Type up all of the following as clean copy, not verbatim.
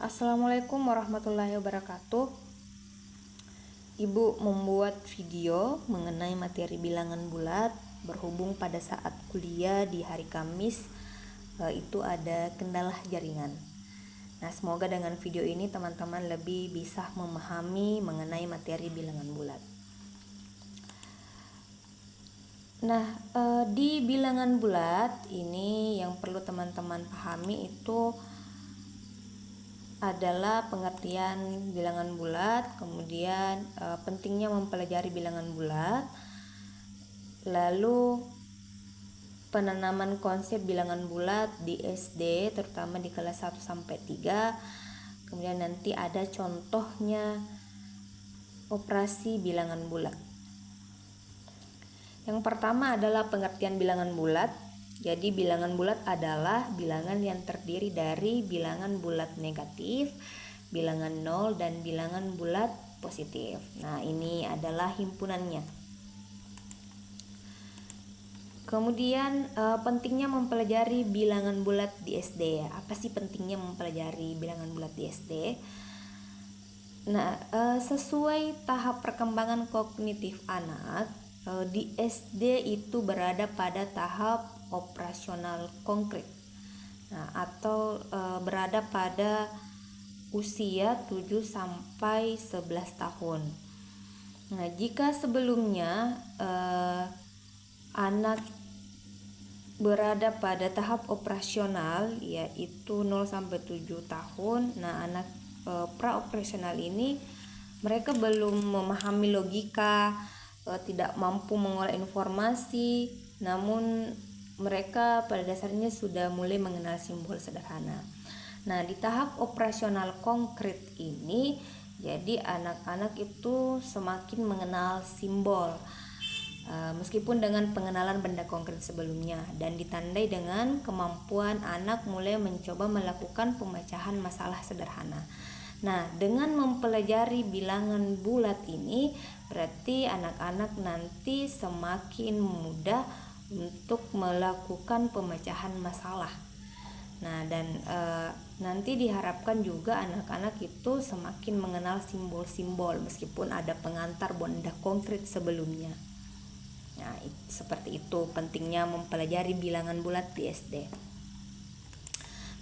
Assalamualaikum warahmatullahi wabarakatuh. Ibu membuat video mengenai materi bilangan bulat berhubung pada saat kuliah di hari Kamis itu ada kendala jaringan. Nah, semoga dengan video ini teman-teman lebih bisa memahami mengenai materi bilangan bulat. Nah, di bilangan bulat ini yang perlu teman-teman pahami itu adalah pengertian bilangan bulat, kemudian pentingnya mempelajari bilangan bulat, lalu penanaman konsep bilangan bulat di SD terutama di kelas 1 sampai 3. Kemudian nanti ada contohnya operasi bilangan bulat. Yang pertama adalah pengertian bilangan bulat. Jadi bilangan bulat adalah bilangan yang terdiri dari bilangan bulat negatif, bilangan nol, dan bilangan bulat positif. Nah, ini adalah himpunannya. Kemudian pentingnya mempelajari bilangan bulat di SD. Apa sih pentingnya mempelajari bilangan bulat di SD? Nah, sesuai tahap perkembangan kognitif anak, di SD itu berada pada tahap operasional konkret. Nah, atau berada pada usia 7 sampai 11 tahun. Nah, jika sebelumnya anak berada pada tahap operasional yaitu 0 sampai 7 tahun. Nah, anak pra-operasional ini mereka belum memahami logika, tidak mampu mengolah informasi, namun mereka pada dasarnya sudah mulai mengenal simbol sederhana. Nah, di tahap operasional konkret ini, jadi anak-anak itu semakin mengenal simbol, meskipun dengan pengenalan benda konkret sebelumnya, dan ditandai dengan kemampuan anak mulai mencoba melakukan pemecahan masalah sederhana. Nah, dengan mempelajari bilangan bulat ini berarti anak-anak nanti semakin mudah untuk melakukan pemecahan masalah. Nah, dan nanti diharapkan juga anak-anak itu semakin mengenal simbol-simbol meskipun ada pengantar benda konkret sebelumnya. Nah, seperti itu pentingnya mempelajari bilangan bulat di SD.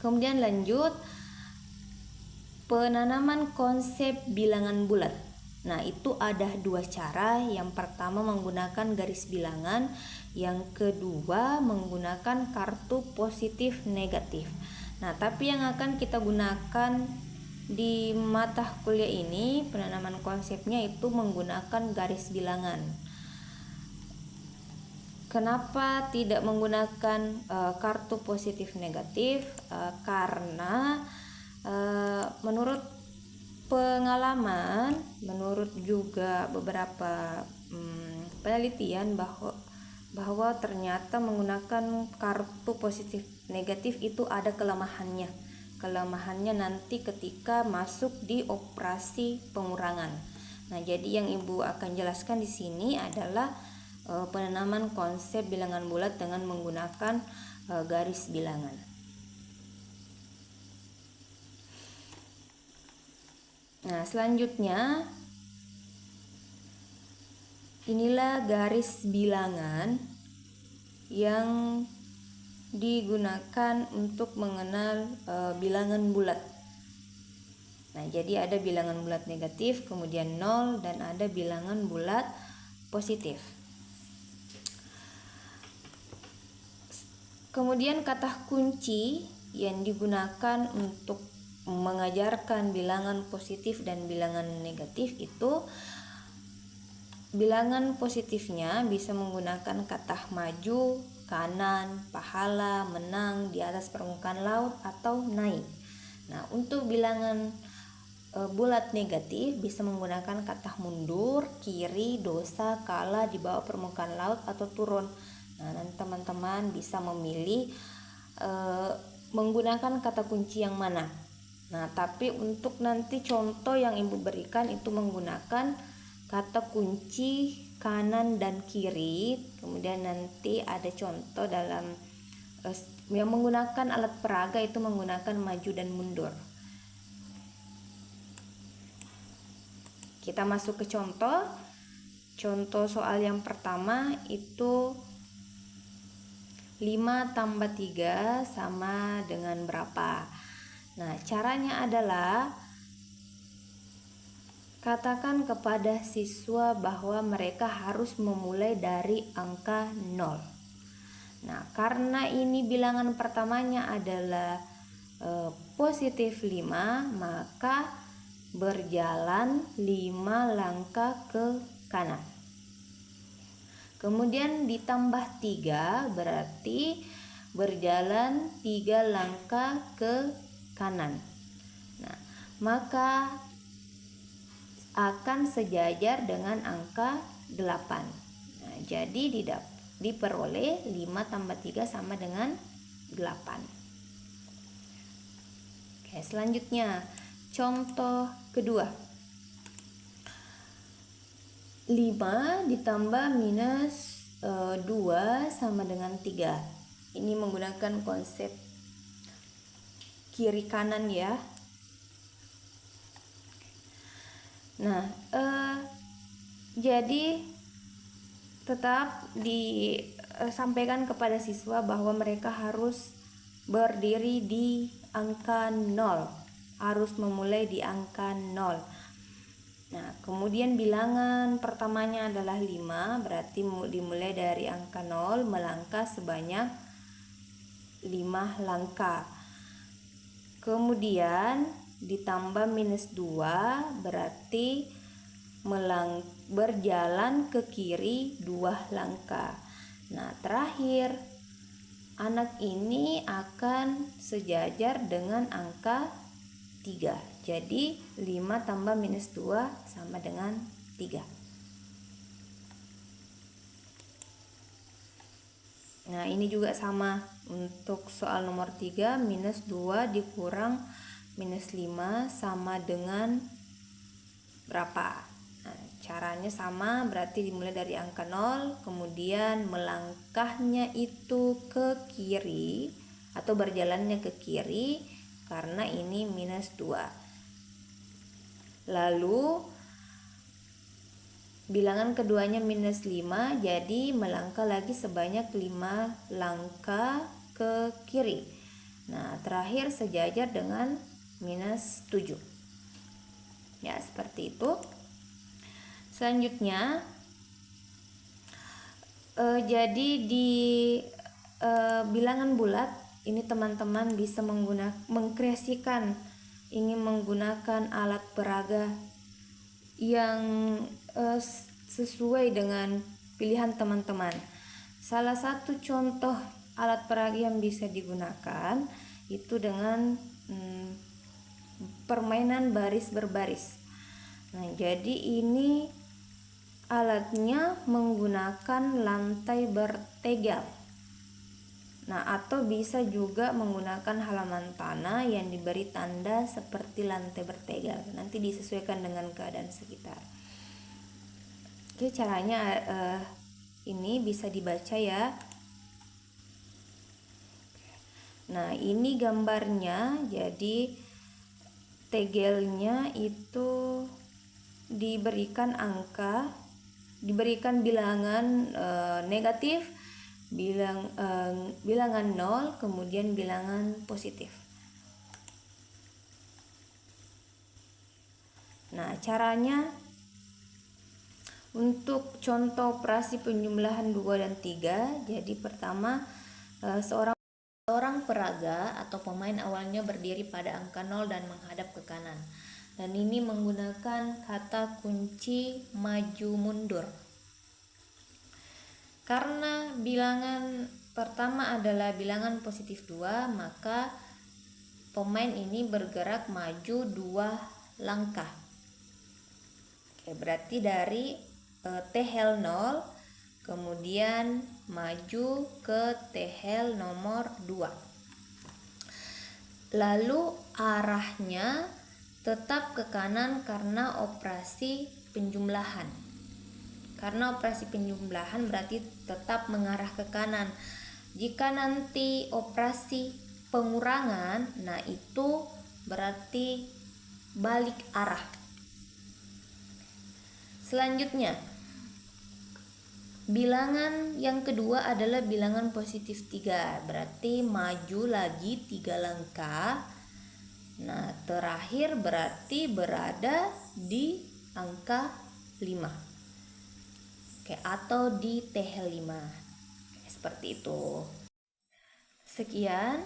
Kemudian lanjut, penanaman konsep bilangan bulat. Nah, itu ada dua cara. Yang pertama menggunakan garis bilangan, yang kedua menggunakan kartu positif negatif. Nah, tapi yang akan kita gunakan di mata kuliah ini, penanaman konsepnya itu menggunakan garis bilangan. Kenapa tidak menggunakan kartu positif negatif? Karena menurut pengalaman, menurut juga beberapa penelitian bahwa ternyata menggunakan kartu positif negatif itu ada kelemahannya. Kelemahannya nanti ketika masuk di operasi pengurangan. Nah, jadi yang Ibu akan jelaskan di sini adalah penanaman konsep bilangan bulat dengan menggunakan garis bilangan. Nah, selanjutnya inilah garis bilangan yang digunakan untuk mengenal bilangan bulat. Nah, jadi ada bilangan bulat negatif, kemudian 0, dan ada bilangan bulat positif. Kemudian kata kunci yang digunakan untuk mengajarkan bilangan positif dan bilangan negatif itu, bilangan positifnya bisa menggunakan kata maju, kanan, pahala, menang, di atas permukaan laut, atau naik. Nah, untuk bilangan bulat negatif bisa menggunakan kata mundur, kiri, dosa, kalah, di bawah permukaan laut, atau turun. Nah, nanti teman-teman bisa memilih menggunakan kata kunci yang mana. Nah, tapi untuk nanti contoh yang Ibu berikan itu menggunakan kata kunci kanan dan kiri. Kemudian nanti ada contoh dalam yang menggunakan alat peraga itu menggunakan maju dan mundur. Kita masuk ke contoh. Contoh soal yang pertama itu 5 tambah 3 sama dengan berapa? Nah, caranya adalah katakan kepada siswa bahwa mereka harus memulai dari angka 0. Nah, karena ini bilangan pertamanya adalah positif 5, maka berjalan 5 langkah ke kanan. Kemudian ditambah 3 berarti berjalan 3 langkah ke kanan. Nah, maka akan sejajar dengan angka 8. Nah, jadi diperoleh 5 tambah 3 sama dengan 8. Oke, selanjutnya contoh kedua. 5 ditambah minus 2 sama dengan 3. Ini menggunakan konsep kiri kanan ya. Nah, jadi tetap disampaikan kepada siswa bahwa mereka harus berdiri di angka 0, harus memulai di angka 0. Nah, kemudian bilangan pertamanya adalah 5, berarti dimulai dari angka 0 melangkah sebanyak 5 langkah. Kemudian ditambah minus 2 berarti berjalan ke kiri 2 langkah. Nah, terakhir anak ini akan sejajar dengan angka 3. Jadi 5 tambah minus 2 sama dengan 3. Nah, ini juga sama untuk soal nomor 3, minus 2 dikurang minus 5 sama dengan berapa? Nah, caranya sama, berarti dimulai dari angka 0, kemudian melangkahnya itu ke kiri atau berjalannya ke kiri karena ini minus 2. Lalu bilangan keduanya minus 5, jadi melangkah lagi sebanyak 5 langkah ke kiri. Nah, terakhir sejajar dengan minus 7. Ya, seperti itu. Selanjutnya jadi di bilangan bulat ini teman-teman bisa mengkreasikan, ingin menggunakan alat peraga yang sesuai dengan pilihan teman-teman. Salah satu contoh alat peraga yang bisa digunakan itu dengan permainan baris berbaris. Nah, jadi ini alatnya menggunakan lantai bertegal. Nah, atau bisa juga menggunakan halaman tanah yang diberi tanda seperti lantai bertegal. Nanti disesuaikan dengan keadaan sekitar. Oke, caranya ini bisa dibaca ya. Nah, ini gambarnya. Jadi tegelnya itu diberikan angka, diberikan bilangan negatif, bilangan 0, kemudian bilangan positif. Nah, caranya untuk contoh operasi penjumlahan 2 dan 3, jadi pertama seorang peraga atau pemain awalnya berdiri pada angka 0 dan menghadap ke kanan. Dan ini menggunakan kata kunci maju mundur. Karena bilangan pertama adalah bilangan positif 2, maka pemain ini bergerak maju 2 langkah. Oke, berarti dari tehel 0 kemudian maju ke tehel nomor 2. Lalu arahnya tetap ke kanan karena operasi penjumlahan. Karena operasi penjumlahan berarti tetap mengarah ke kanan. Jika nanti operasi pengurangan, nah itu berarti balik arah. Selanjutnya, bilangan yang kedua adalah bilangan positif 3, berarti maju lagi 3 langkah. Nah, terakhir berarti berada di angka 5. Oke, atau di TH5. Seperti itu. Sekian.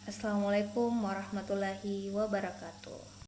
Assalamualaikum warahmatullahi wabarakatuh.